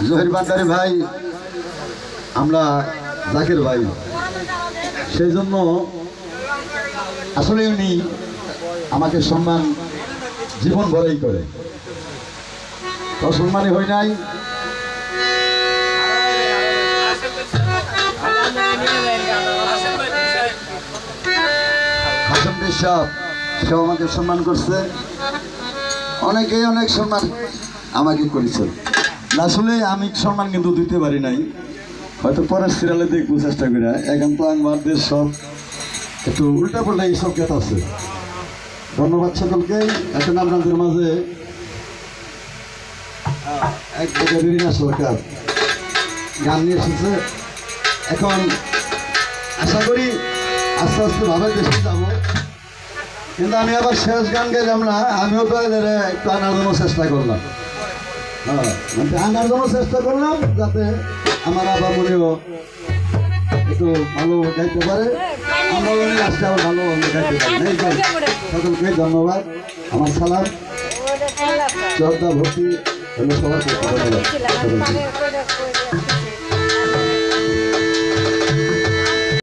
জহির ভান্ডারী ভাই, আমরা জাকির ভাই, সেই জন্য আসলে উনি আমাকে সম্মান জীবন ভরেই করে। অসম্মানী হই নাই। হাসান সাহেব সেও আমাকে সম্মান করছে, অনেকেই অনেক সম্মান আমাকে করেছে। আসলে আমি সম্মান কিন্তু দিতে পারি নাই, হয়তো পরের সিরিয়ালে দেখবো চেষ্টা করে। এখন তো আমাদের সব একটু উল্টা পাল্টা এইসব গেট আছে। ধন্যবাদ সকলকে। এখন আপনাদের মাঝে এক রিনা সরকার গান নিয়ে এসেছে। এখন আশা করি আস্তে আস্তে ভাবে দেশে যাবো, কিন্তু আমি আবার শেষ গান গাইলাম না, আমিও তো একটু আনার জন্য চেষ্টা করলাম। মানে আনার জন্য চেষ্টা করলাম যাতে আমার আবার মনেও একটু ভালো গাইতে পারে, আমরা আজকে আবার ভালো গাইতে পারি। সকলকে ধন্যবাদ, আমার সালাম, শ্রদ্ধা ভক্তি সবার ধন্যবাদ।